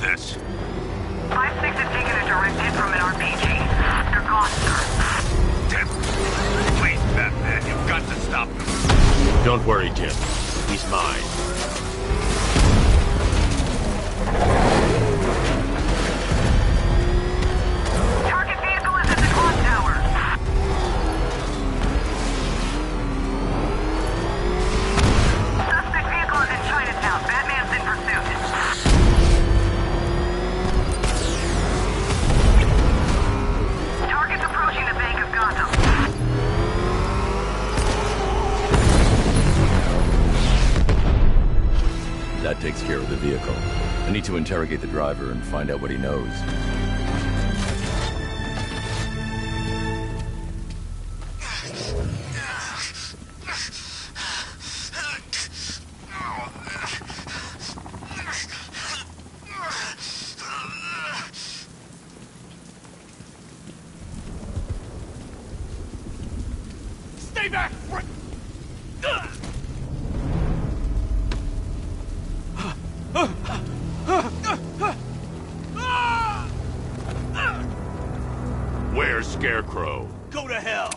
this? 5-6 has taken a direct hit from an RPG. They're gone, sir. Tim, please, Batman, you've got to stop them. Don't worry, Jim. He's mine. Target vehicle is at the clock tower. Suspect vehicle is in Chinatown. Batman's in pursuit. Target's approaching the Bank of Gotham. That takes care of the vehicle. I need to interrogate the driver and find out what he knows. Stay back! Where's Scarecrow? Go to hell!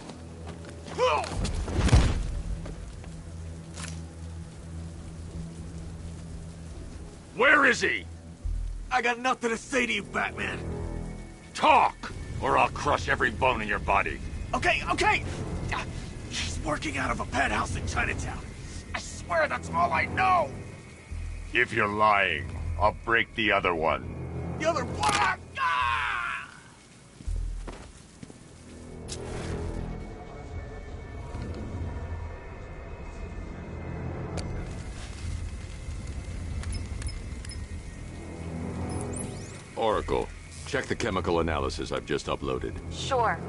Where is he? I got nothing to say to you, Batman. Talk, or I'll crush every bone in your body. Okay. He's working out of a penthouse in Chinatown. I swear that's all I know. If you're lying, I'll break the other one. The other one. Ah! Oracle, check the chemical analysis I've just uploaded. Sure.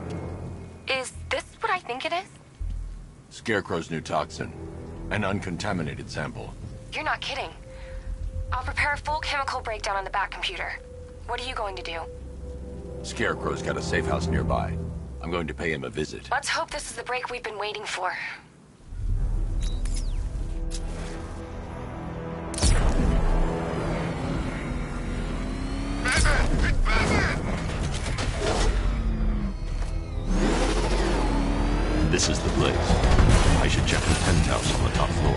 Is this what I think it is? Scarecrow's new toxin. An uncontaminated sample. You're not kidding. I'll prepare a full chemical breakdown on the back computer. What are you going to do? Scarecrow's got a safe house nearby. I'm going to pay him a visit. Let's hope this is the break we've been waiting for. This is the place. I should check the penthouse on the top floor.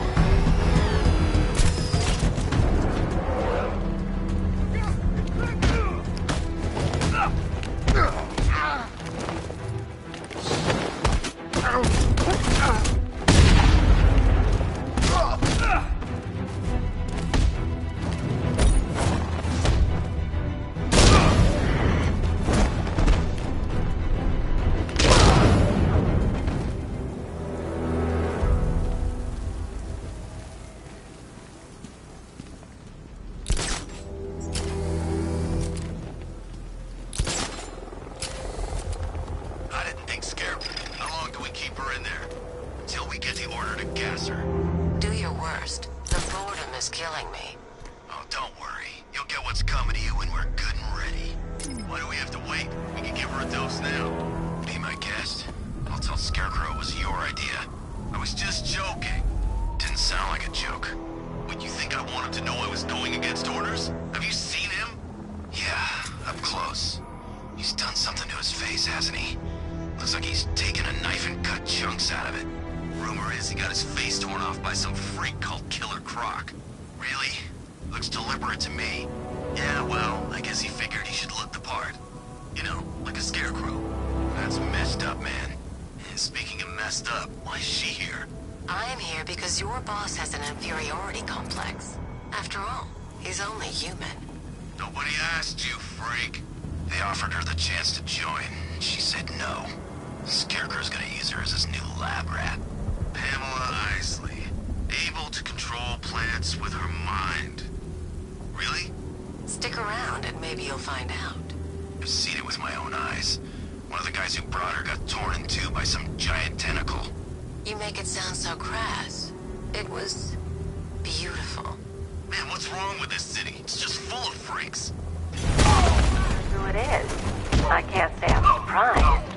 Do your worst. The boredom is killing me. Oh, don't worry. You'll get what's coming to you when we're good and ready. Why do we have to wait? We can give her a dose now. Be my guest. I'll tell Scarecrow it was your idea. I was just joking. Didn't sound like a joke. What, you think I want him to know I was going against orders? Have you seen him? Yeah, up close. He's done something to his face, hasn't he? Looks like he's taken a knife and cut chunks out of it. Rumor is he got his face torn off by some freak called Killer Croc. Really? Looks deliberate to me. Yeah, well, I guess he figured he should look the part. You know, like a scarecrow. That's messed up, man. And speaking of messed up, why is she here? I'm here because your boss has an inferiority complex. After all, he's only human. Nobody asked you, freak. They offered her the chance to join. She said no. Scarecrow's gonna use her as his new lab rat. Pamela Isley. Able to control plants with her mind. Really? Stick around and maybe you'll find out. I've seen it with my own eyes. One of the guys who brought her got torn in two by some giant tentacle. You make it sound so crass. It was beautiful. Man, what's wrong with this city? It's just full of freaks. Who it is? I can't say I'm surprised.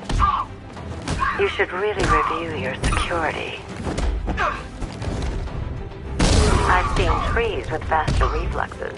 You should really review your security. I've seen trees with faster reflexes.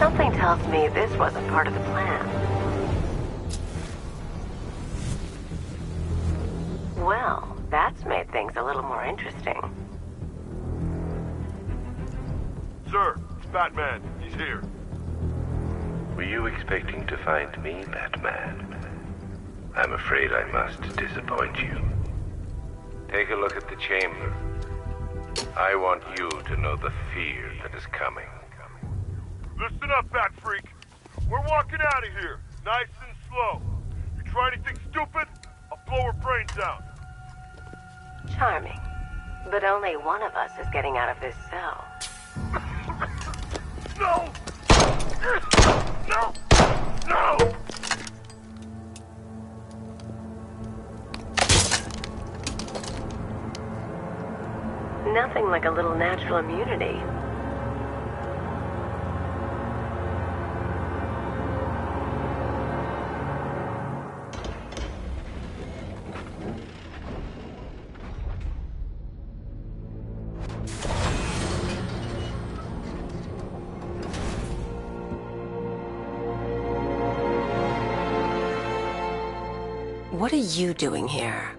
Something tells me this wasn't part of the plan. Well, that's made things a little more interesting. Sir, it's Batman. He's here. Were you expecting to find me, Batman? I'm afraid I must disappoint you. Take a look at the chamber. I want you to know the fear that is coming. Listen up, Bat Freak. We're walking out of here, nice and slow. You try anything stupid, I'll blow her brains out. Charming. But only one of us is getting out of this cell. No! No! No! Nothing like a little natural immunity. What are you doing here?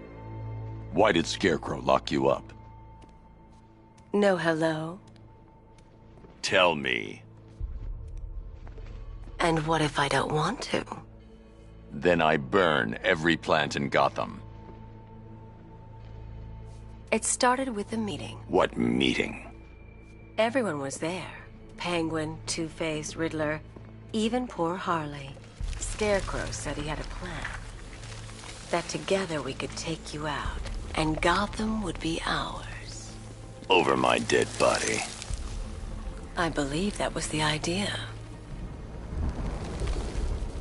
Why did Scarecrow lock you up? No hello? Tell me. And what if I don't want to? Then I burn every plant in Gotham. It started with a meeting. What meeting? Everyone was there. Penguin, Two-Face, Riddler, even poor Harley. Scarecrow said he had a plan. That together we could take you out, and Gotham would be ours. Over my dead body. I believe that was the idea.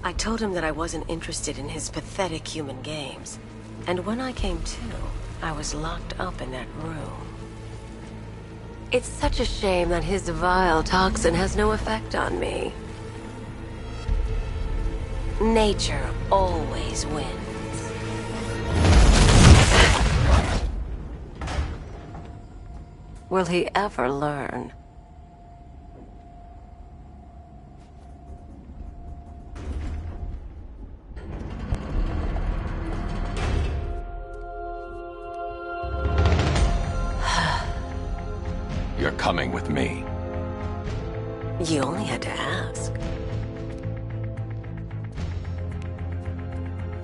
I told him that I wasn't interested in his pathetic human games. And when I came to, I was locked up in that room. It's such a shame that his vile toxin has no effect on me. Nature always wins. Will he ever learn? You're coming with me. You only had to ask.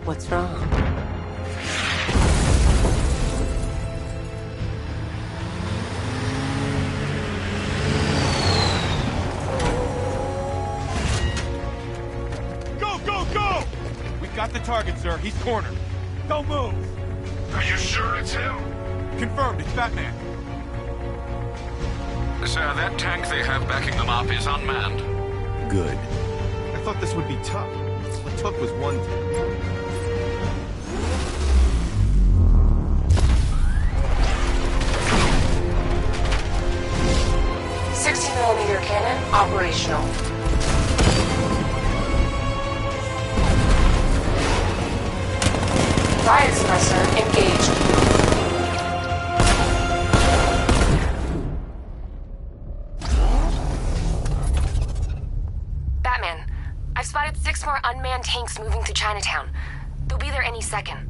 What's wrong? Got the target, sir. He's cornered. Don't move. Are you sure it's him? Confirmed. It's Batman. Sir, that tank they have backing them up is unmanned. Good. I thought this would be tough. What took was one tank. .60mm cannon operational. Riot suppressor engaged. Batman, I've spotted 6 more unmanned tanks moving through Chinatown. They'll be there any second.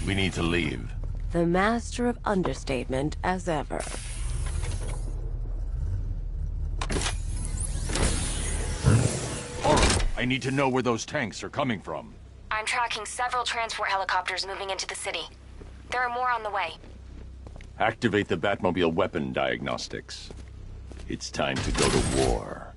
We need to leave. The master of understatement as ever. I need to know where those tanks are coming from. I'm tracking several transport helicopters moving into the city. There are more on the way. Activate the Batmobile weapon diagnostics. It's time to go to war.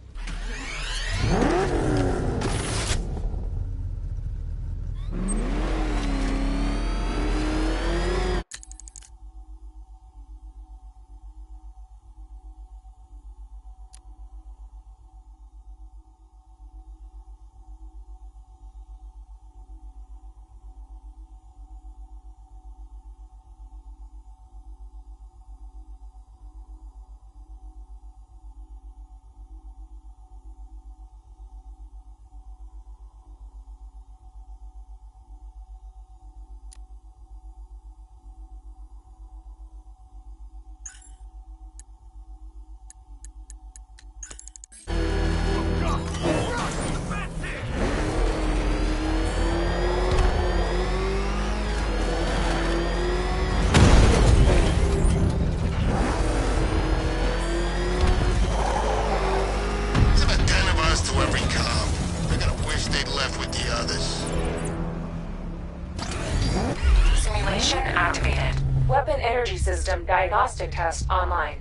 System diagnostic test online.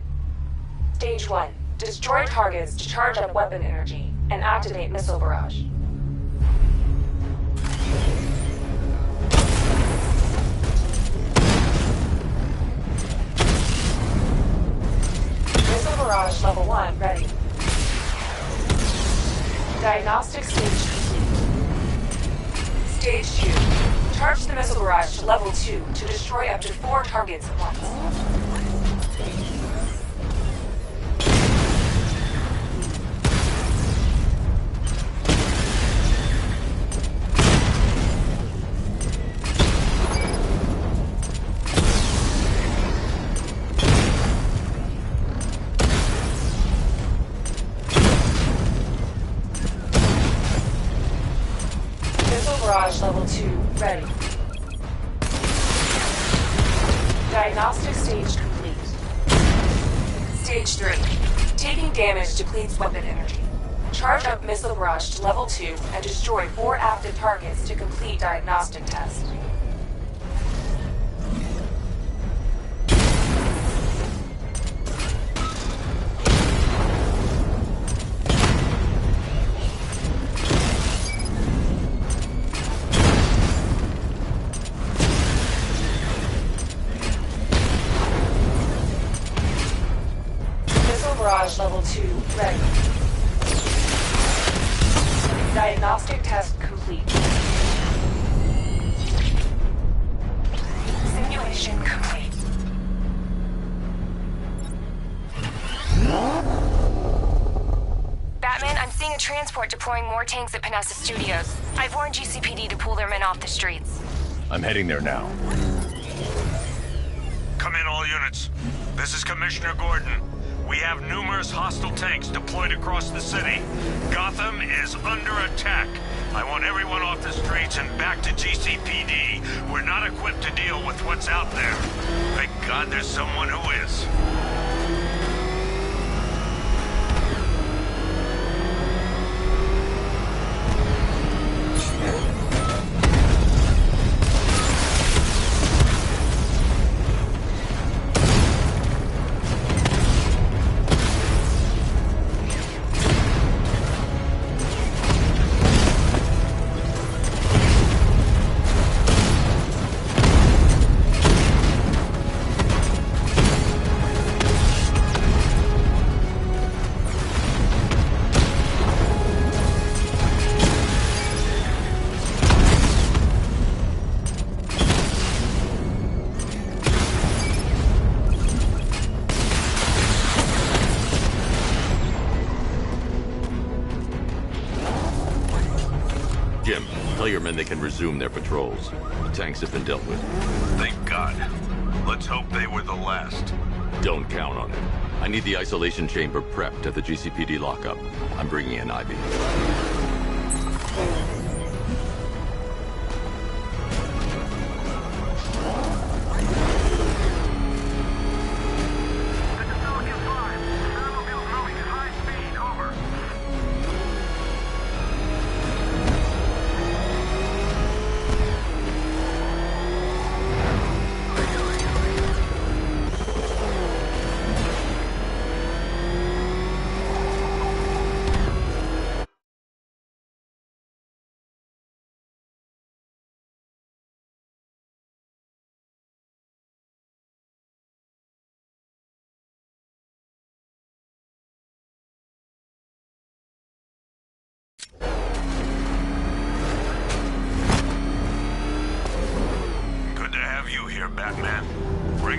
Stage 1. Destroy targets to charge up weapon energy and activate missile barrage. Missile barrage level 1 ready. Diagnostic stage complete. Stage 2. Charge the missile barrage to level 2 to destroy up to 4 targets at once. Missile barrage level 2 ready. Diagnostic stage complete. Stage 3. Taking damage depletes weapon energy. Charge up missile barrage to level 2 and destroy 4 active targets to complete diagnostic test. Barrage level 2 ready. Diagnostic test complete. Simulation complete. Batman, I'm seeing a transport deploying more tanks at Panessa Studios. I've warned GCPD to pull their men off the streets. I'm heading there now. Come in, all units. This is Commissioner Gordon. We have numerous hostile tanks deployed across the city. Gotham is under attack. I want everyone off the streets and back to GCPD. We're not equipped to deal with what's out there. Thank God there's someone who is. Jim, tell your men they can resume their patrols. The tanks have been dealt with. Thank God. Let's hope they were the last. Don't count on it. I need the isolation chamber prepped at the GCPD lockup. I'm bringing in Ivy.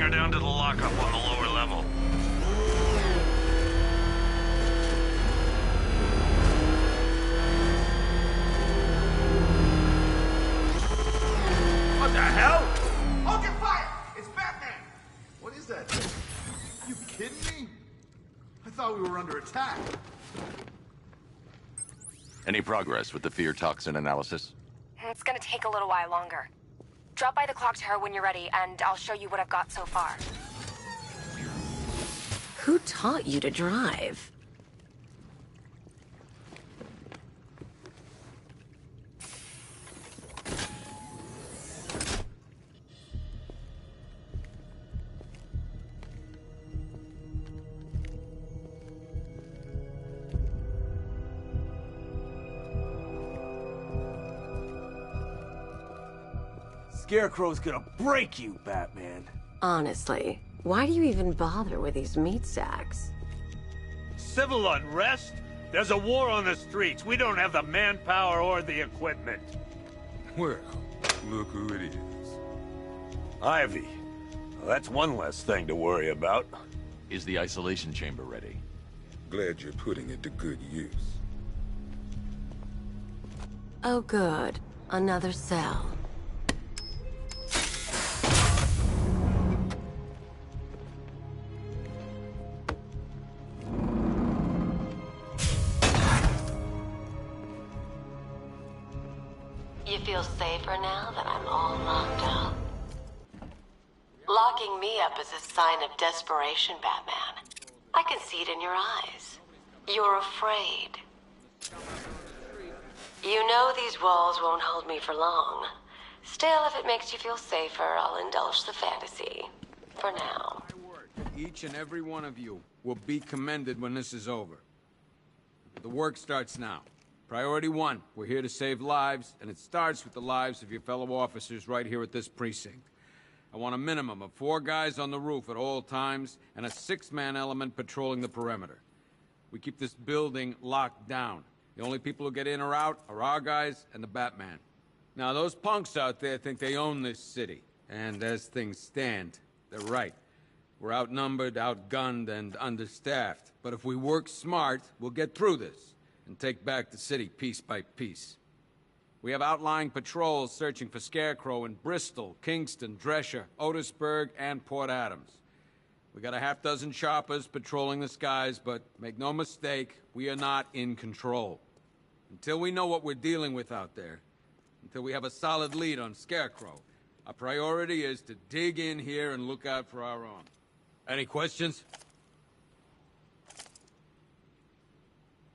her down to the lockup on the lower level. What the hell? Hold your fire! It's Batman! What is that thing? You kidding me? I thought we were under attack. Any progress with the fear toxin analysis? It's gonna take a little while longer. Drop by the clock tower when you're ready, and I'll show you what I've got so far. Who taught you to drive? Scarecrow's gonna break you, Batman. Honestly, why do you even bother with these meat sacks? Civil unrest? There's a war on the streets. We don't have the manpower or the equipment. Well, look who it is. Ivy. Well, that's one less thing to worry about. Is the isolation chamber ready? Glad you're putting it to good use. Oh good. Another cell. You feel safer now that I'm all locked up? Locking me up is a sign of desperation, Batman. I can see it in your eyes. You're afraid. You know these walls won't hold me for long. Still, if it makes you feel safer, I'll indulge the fantasy. For now. Each and every one of you will be commended when this is over. The work starts now. Priority 1, we're here to save lives, and it starts with the lives of your fellow officers right here at this precinct. I want a minimum of 4 guys on the roof at all times, and a 6-man element patrolling the perimeter. We keep this building locked down. The only people who get in or out are our guys and the Batman. Now, those punks out there think they own this city, and as things stand, they're right. We're outnumbered, outgunned, and understaffed. But if we work smart, we'll get through this and take back the city piece by piece. We have outlying patrols searching for Scarecrow in Bristol, Kingston, Drescher, Otisburg, and Port Adams. We got a half-dozen choppers patrolling the skies, but make no mistake, we are not in control. Until we know what we're dealing with out there, until we have a solid lead on Scarecrow, our priority is to dig in here and look out for our own. Any questions?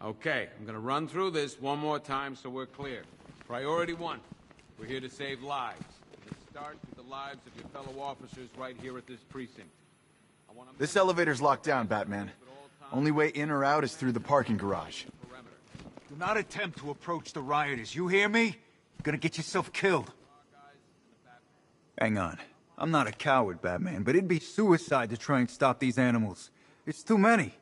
Okay, I'm gonna run through this one more time so we're clear. Priority 1, we're here to save lives. It starts with the lives of your fellow officers right here at this precinct. This elevator's locked down, Batman. Only way in or out is through the parking garage. Do not attempt to approach the rioters, you hear me? You're gonna get yourself killed. Hang on. I'm not a coward, Batman, but it'd be suicide to try and stop these animals. It's too many.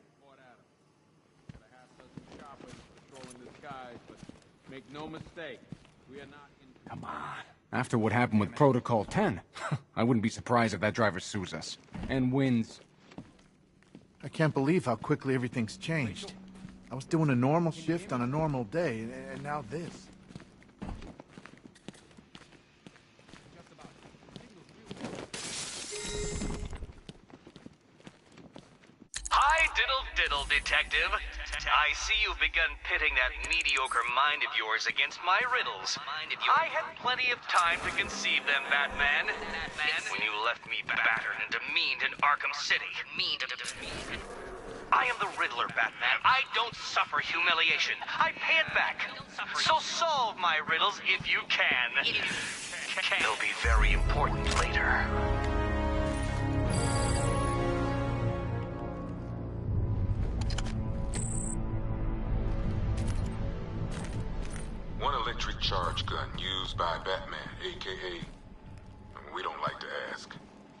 Make no mistake, we are not in... Come on. After what happened with Protocol 10, I wouldn't be surprised if that driver sues us. And wins. I can't believe how quickly everything's changed. I was doing a normal shift on a normal day, and now this. Hi, diddle, detective. I see you've begun pitting that mediocre mind of yours against my riddles. I had plenty of time to conceive them, Batman. When you left me battered and demeaned in Arkham City. I am the Riddler, Batman. I don't suffer humiliation. I pay it back. So solve my riddles if you can. They'll be very important later. One electric charge gun used by Batman, a.k.a. We don't like to ask.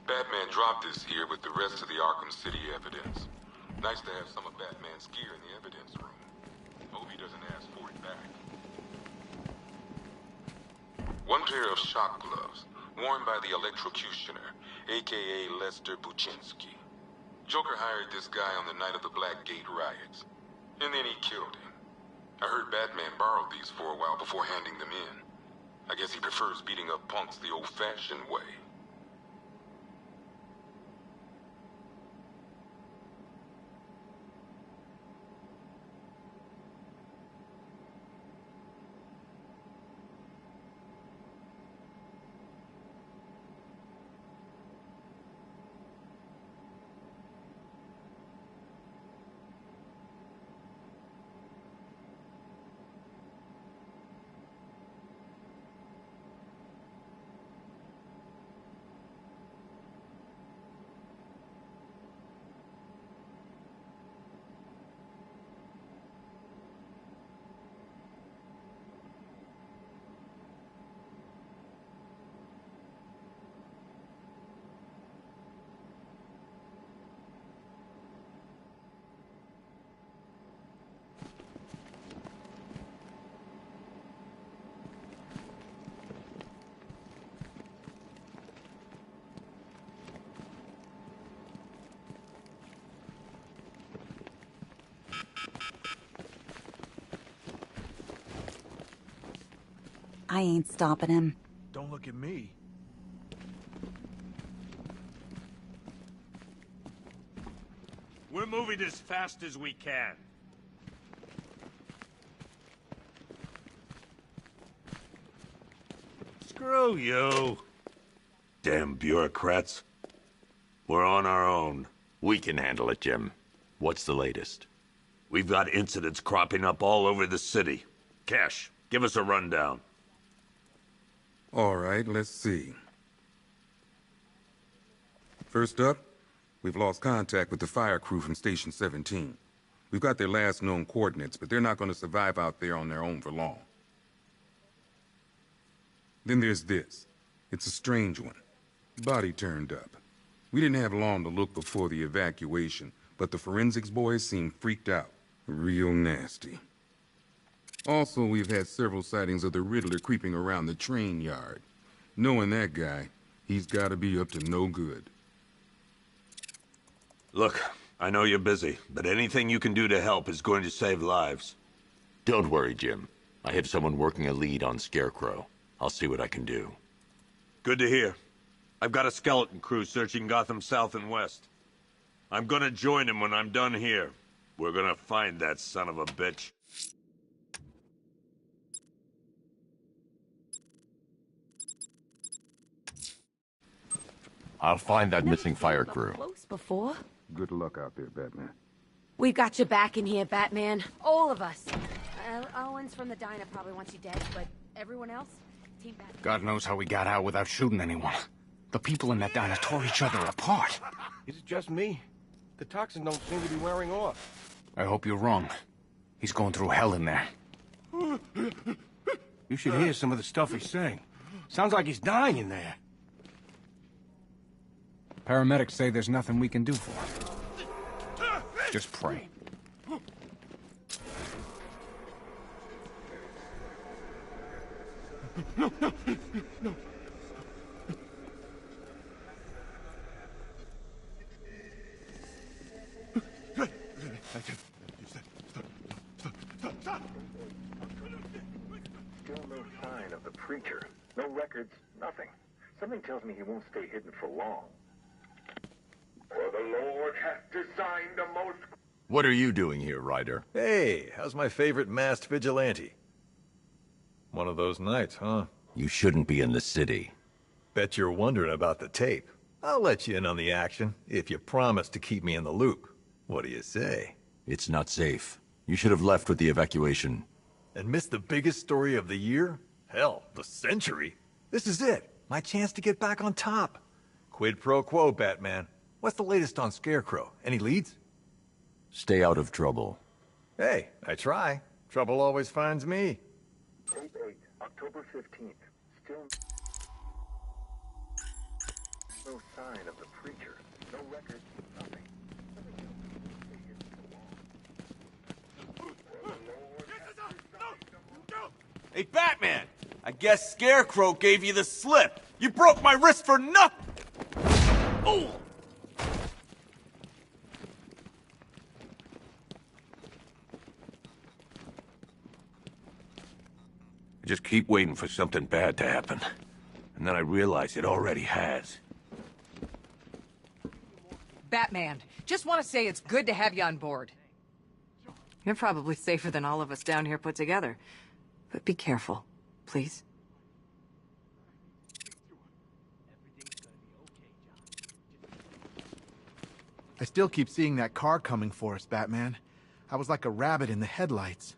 Batman dropped this here with the rest of the Arkham City evidence. Nice to have some of Batman's gear in the evidence room. Hope he doesn't ask for it back. One pair of shock gloves, worn by the electrocutioner, a.k.a. Lester Buczynski. Joker hired this guy on the night of the Black Gate riots, and then he killed him. I heard Batman borrowed these for a while before handing them in. I guess he prefers beating up punks the old-fashioned way. I ain't stopping him. Don't look at me. We're moving as fast as we can. Screw you. Damn bureaucrats. We're on our own. We can handle it, Jim. What's the latest? We've got incidents cropping up all over the city. Cash, give us a rundown. All right, let's see. First up, we've lost contact with the fire crew from Station 17. We've got their last known coordinates, but they're not going to survive out there on their own for long. Then there's this. It's a strange one. Body turned up. We didn't have long to look before the evacuation, but the forensics boys seemed freaked out. Real nasty. Also, we've had several sightings of the Riddler creeping around the train yard. Knowing that guy, he's gotta be up to no good. Look, I know you're busy, but anything you can do to help is going to save lives. Don't worry, Jim. I have someone working a lead on Scarecrow. I'll see what I can do. Good to hear. I've got a skeleton crew searching Gotham South and West. I'm gonna join him when I'm done here. We're gonna find that son of a bitch. I'll find that missing fire crew. Close before. Good luck out there, Batman. We've got your back in here, Batman. All of us. Owens from the diner probably wants you dead, but everyone else? Team Batman. God knows how we got out without shooting anyone. The people in that diner tore each other apart. Is it just me? The toxin don't seem to be wearing off. I hope you're wrong. He's going through hell in there. You should hear some of the stuff he's saying. Sounds like he's dying in there. Paramedics say there's nothing we can do for him. Just pray. No. Still no sign of the preacher. No records, nothing. Something tells me he won't stay hidden for long. For the Lord hath designed a most... What are you doing here, Ryder? Hey, how's my favorite masked vigilante? One of those nights, huh? You shouldn't be in the city. Bet you're wondering about the tape. I'll let you in on the action, if you promise to keep me in the loop. What do you say? It's not safe. You should have left with the evacuation. And missed the biggest story of the year? Hell, the century. This is it. My chance to get back on top. Quid pro quo, Batman. What's the latest on Scarecrow? Any leads? Stay out of trouble. Hey, I try. Trouble always finds me. Tape 8, October 15th. Still no sign of the preacher. No records, nothing. Hey, Batman! I guess Scarecrow gave you the slip. You broke my wrist for nothing! Oh! I just keep waiting for something bad to happen. And then I realize it already has. Batman, just want to say it's good to have you on board. You're probably safer than all of us down here put together. But be careful, please. I still keep seeing that car coming for us, Batman. I was like a rabbit in the headlights.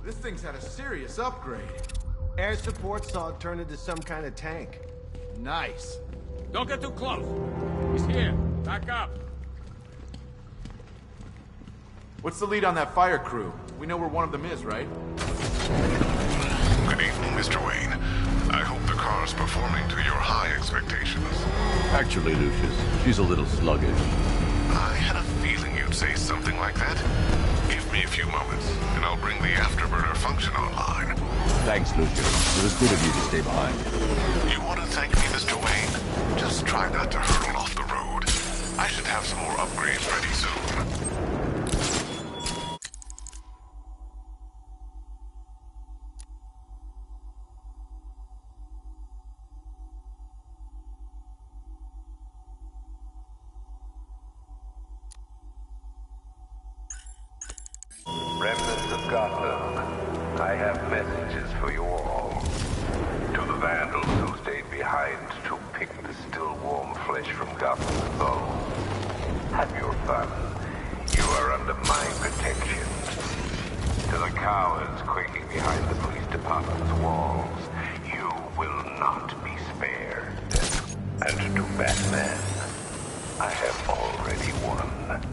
This thing's had a serious upgrade. Air support saw it turn into some kind of tank. Nice. Don't get too close. He's here. Back up. What's the lead on that fire crew? We know where one of them is, right? Good evening, Mr. Wayne. I hope the car's performing to your high expectations. Actually, Lucius, she's a little sluggish. I had a feeling you'd say something like that. Give me a few moments, and I'll bring the afterburner function online. Thanks, Lucius. It was good of you to stay behind. You want to thank me, Mr. Wayne? Just try not to hurtle off the road. I should have some more upgrades ready soon. Remnants of Gotham, I have messages for you all. To the vandals who stayed behind to pick the still warm flesh from Gotham's bones. Have your fun. You are under my protection. To the cowards quaking behind the police department's walls, you will not be spared. And to Batman, I have already won.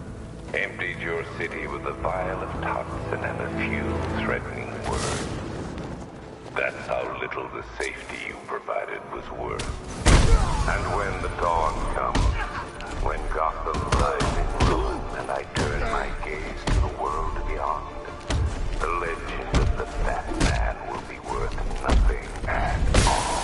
Emptied your city with a vial of toxin and a few threatening words. That's how little the safety you provided was worth. And when the dawn comes, when Gotham lies in ruin and I turn my gaze to the world beyond, the legend of the Batman will be worth nothing at all.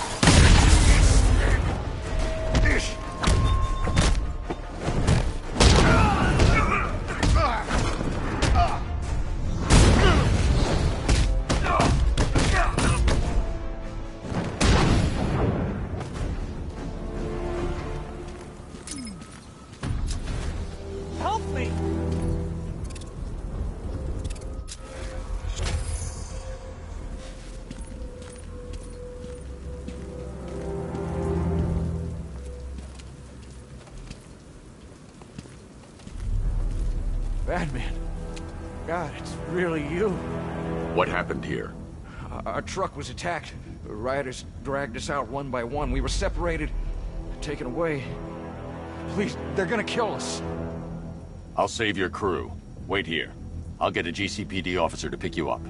Help me! Batman. God, it's really you. What happened here? Our truck was attacked. The rioters dragged us out one by one. We were separated, taken away. Please, they're gonna kill us. I'll save your crew. Wait here. I'll get a GCPD officer to pick you up.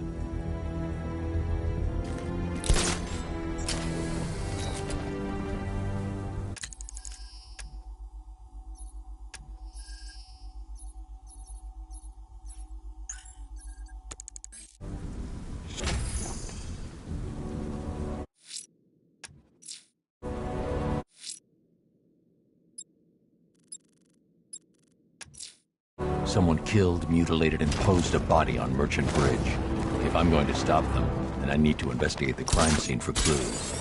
Someone killed, mutilated, and posed a body on Merchant Bridge. If I'm going to stop them, then I need to investigate the crime scene for clues.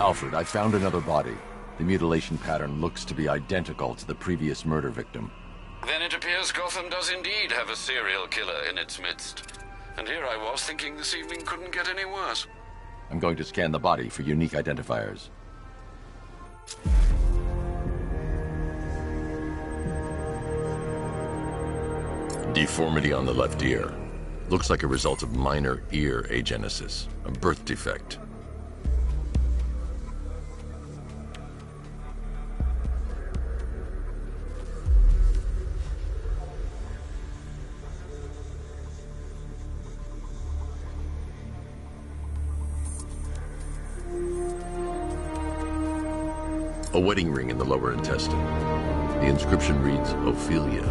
Alfred, I found another body. The mutilation pattern looks to be identical to the previous murder victim. Then it appears Gotham does indeed have a serial killer in its midst. And here I was thinking this evening couldn't get any worse. I'm going to scan the body for unique identifiers. Deformity on the left ear. Looks like a result of minor ear agenesis, a birth defect. A wedding ring in the lower intestine. The inscription reads, Ophelia.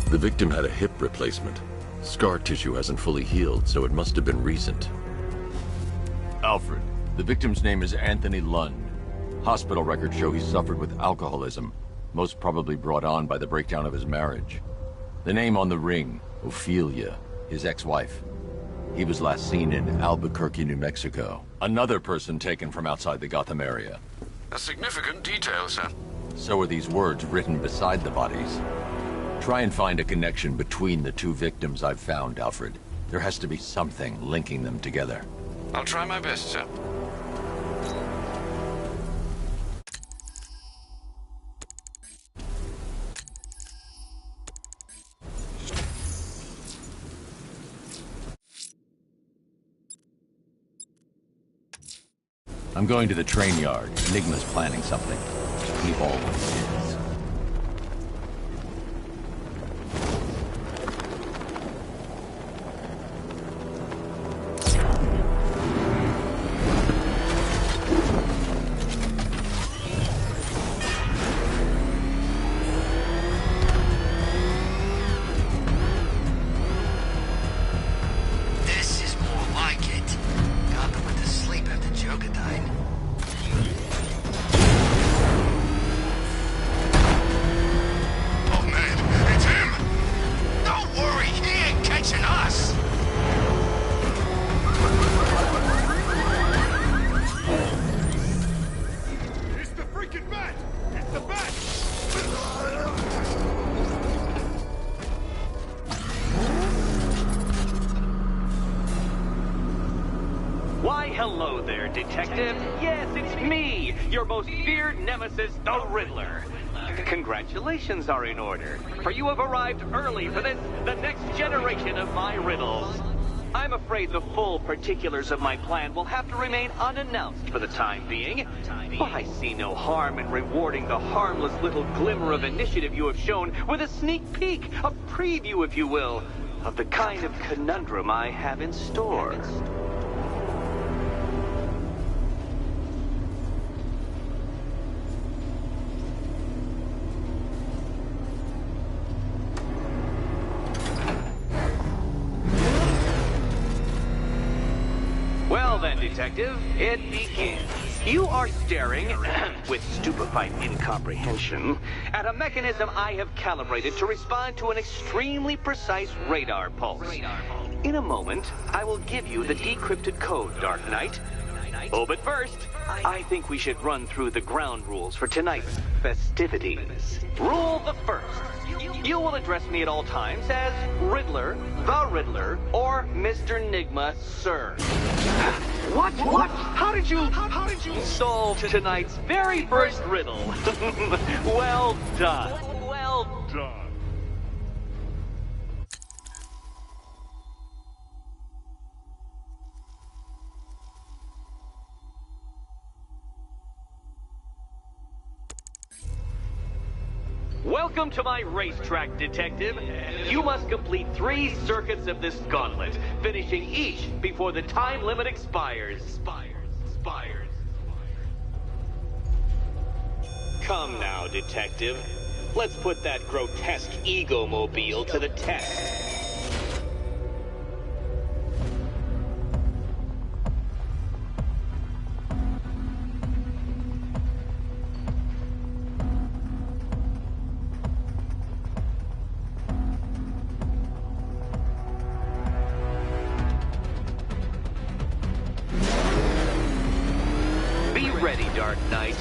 The victim had a hip replacement. Scar tissue hasn't fully healed, so it must have been recent. Alfred, the victim's name is Anthony Lund. Hospital records show he suffered with alcoholism, most probably brought on by the breakdown of his marriage. The name on the ring, Ophelia, his ex-wife. He was last seen in Albuquerque, New Mexico. Another person taken from outside the Gotham area. A significant detail, sir. So are these words written beside the bodies. Try and find a connection between the two victims I've found, Alfred. There has to be something linking them together. I'll try my best, sir. I'm going to the train yard. Enigma's planning something. He always is. This is more like it. Gotham went to sleep after Joker died. Oh man, it's him! Don't worry, he ain't catching us! It's the freaking bat! It's the bat! Why, hello there, Detective. Yes, it's me, your most feared nemesis, the Riddler. Congratulations are in order, for you have arrived early for this, the next generation of my riddles. I'm afraid the full particulars of my plan will have to remain unannounced for the time being, but I see no harm in rewarding the harmless little glimmer of initiative you have shown with a sneak peek, a preview, if you will, of the kind of conundrum I have in store. Well then, Detective, it begins. You are staring, with stupefied incomprehension, at a mechanism I have calibrated to respond to an extremely precise radar pulse. In a moment, I will give you the decrypted code, Dark Knight. Oh, but first, I think we should run through the ground rules for tonight's festivities. Rule the first. You will address me at all times as Riddler, the Riddler, or Mr. Nigma, sir. What? How did you solve tonight's very first riddle? Well done. Well done. Welcome to my racetrack, Detective. You must complete 3 circuits of this gauntlet, finishing each before the time limit expires. Come now, Detective. Let's put that grotesque ego-mobile to the test. Dark Knight.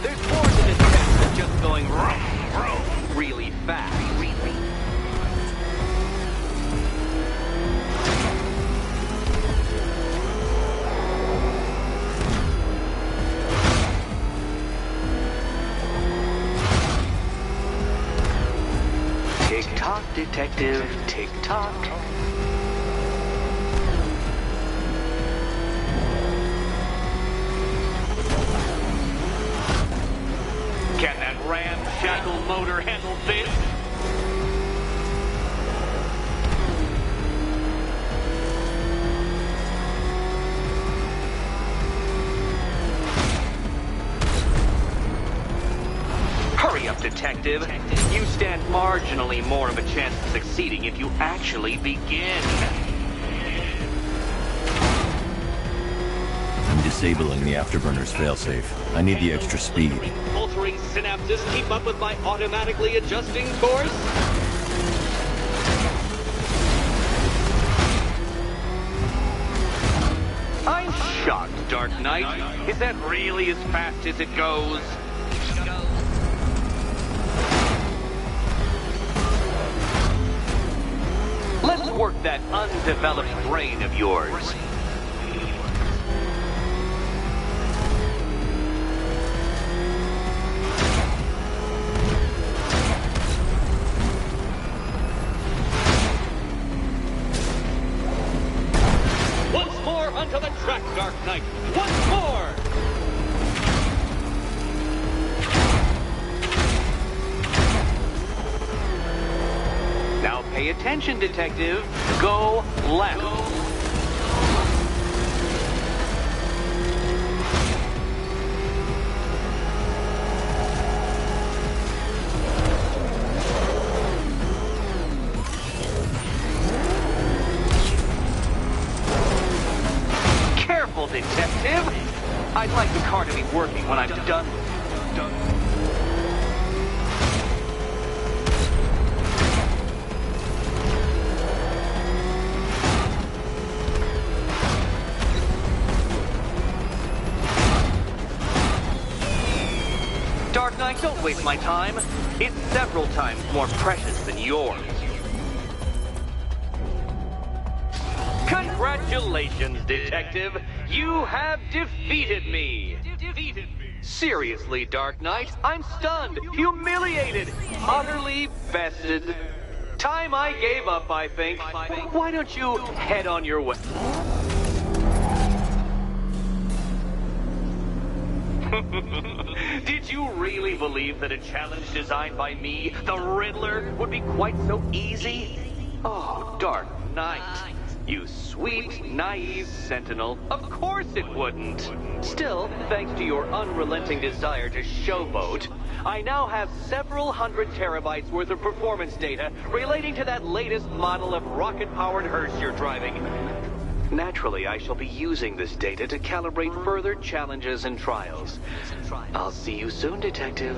There's more to this test than just going vroom, vroom really fast. Tick-tock, detective, tick-tock. Can that ramshackle motor handle this? Hurry up, detective. You stand marginally more of a chance of succeeding if you actually begin. I'm disabling the afterburner's failsafe. I need the extra speed. Altering synapses keep up with my automatically adjusting course? I'm shocked, Dark Knight. Is that really as fast as it goes? Let's work that undeveloped brain of yours. Once more onto the track, Dark Knight. Once more! Now pay attention, detective. Go left. Careful, detective. I'd like the car to be working when I'm done with it. Dark Knight, don't waste my time. It's several times more precious than yours. Congratulations, detective. You have defeated me. Seriously, Dark Knight, I'm stunned, humiliated, utterly bested. Time I gave up, I think. Why don't you head on your way? Did you really believe that a challenge designed by me, the Riddler, would be quite so easy? Oh, Dark Knight. You sweet, naive sentinel. Of course it wouldn't. Still, thanks to your unrelenting desire to showboat, I now have several hundred terabytes worth of performance data relating to that latest model of rocket-powered hearse you're driving. Naturally, I shall be using this data to calibrate further challenges and trials. I'll see you soon, detective.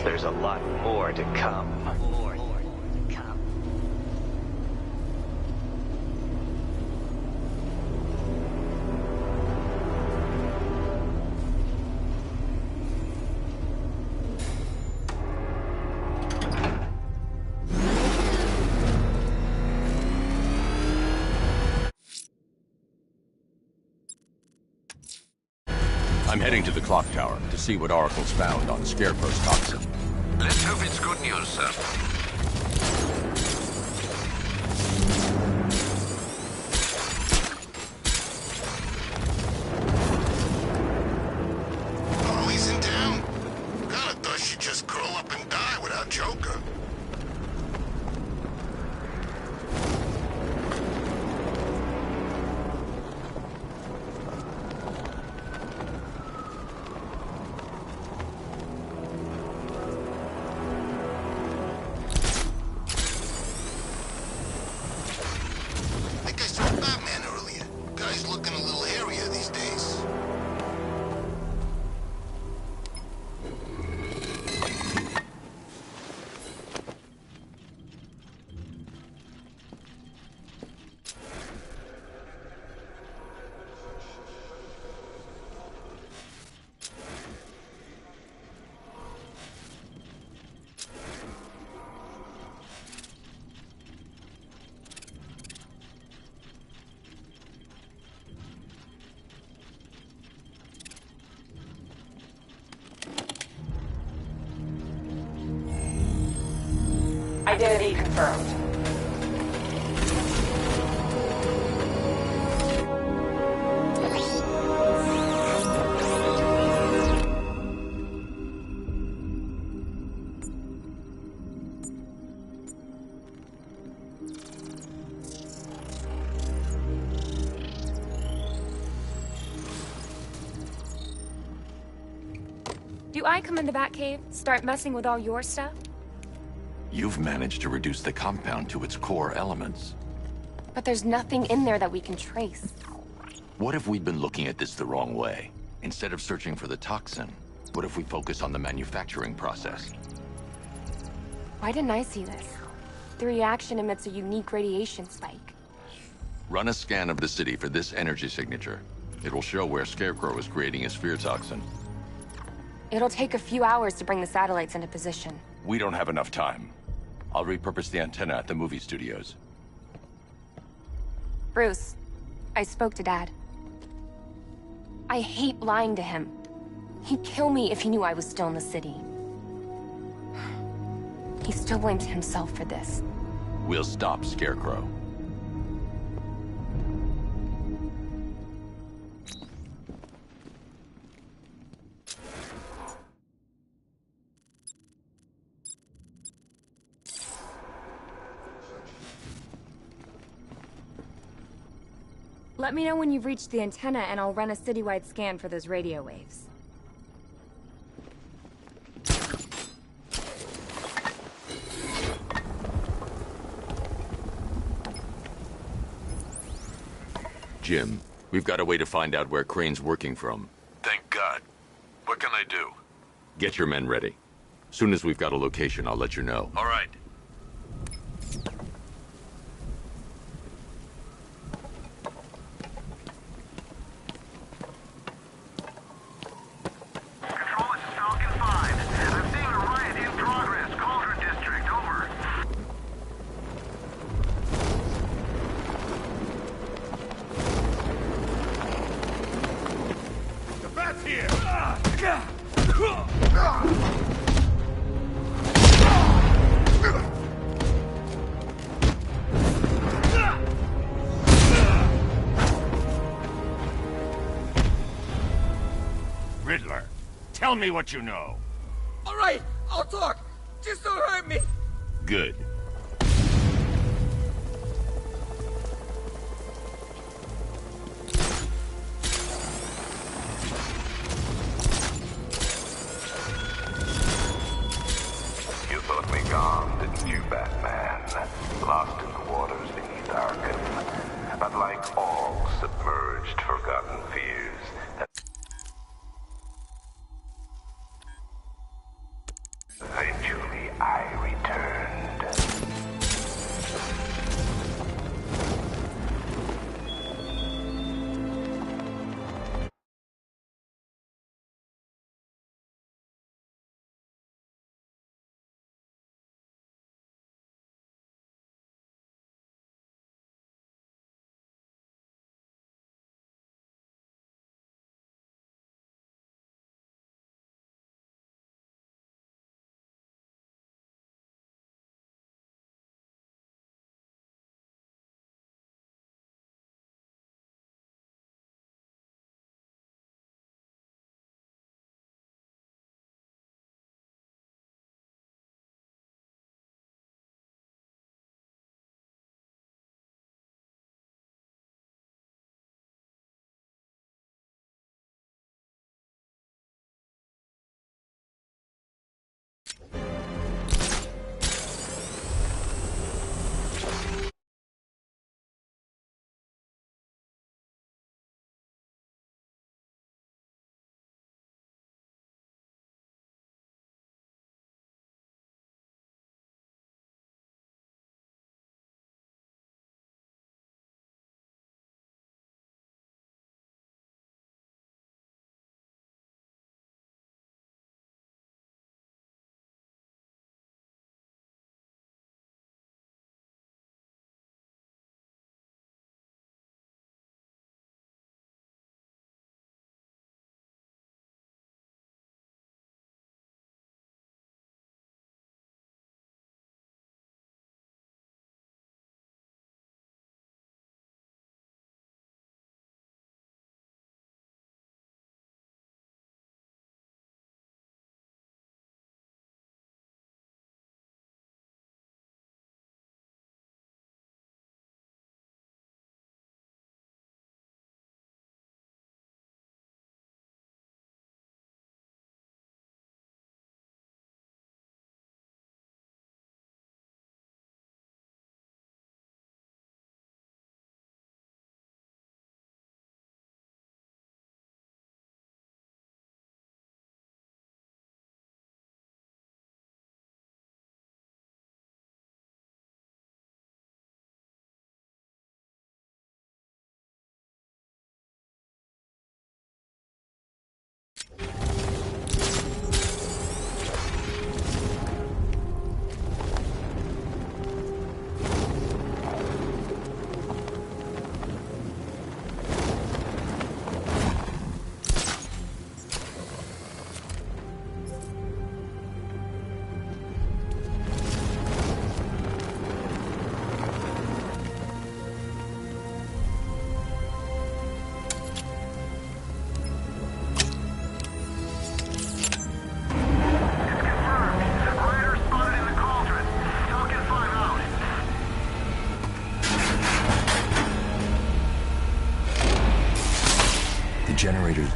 There's a lot more to come. I'm heading to the clock tower to see what Oracle's found on Scarecrow's toxin. Let's hope it's good news, sir. Oh, he's in town? Kinda thought she'd just curl up and die without Joker. Identity confirmed. Do I come in the Batcave, start messing with all your stuff? You've managed to reduce the compound to its core elements. But there's nothing in there that we can trace. What if we'd been looking at this the wrong way? Instead of searching for the toxin, what if we focus on the manufacturing process? Why didn't I see this? The reaction emits a unique radiation spike. Run a scan of the city for this energy signature. It will show where Scarecrow is creating his fear toxin. It'll take a few hours to bring the satellites into position. We don't have enough time. I'll repurpose the antenna at the movie studios. Bruce, I spoke to Dad. I hate lying to him. He'd kill me if he knew I was still in the city. He still blames himself for this. We'll stop Scarecrow. Let me know when you've reached the antenna and I'll run a citywide scan for those radio waves. Jim, we've got a way to find out where Crane's working from. Thank God. What can I do? Get your men ready. Soon as we've got a location, I'll let you know. All right. Riddler, tell me what you know. All right, I'll talk. Just don't hurt me. Good. You thought me gone, didn't you, Batman? Lost in the waters beneath Arkham. But like all submerged, forgotten fears, eventually I returned.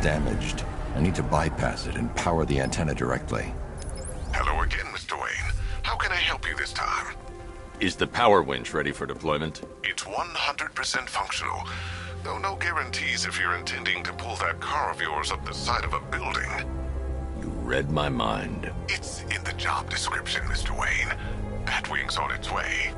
damaged. I need to bypass it and power the antenna directly. Hello again, Mr. Wayne. How can I help you this time? Is the power winch ready for deployment? It's 100% functional, though no guarantees if you're intending to pull that car of yours up the side of a building. You read my mind. It's in the job description, Mr. Wayne. Batwing's on its way.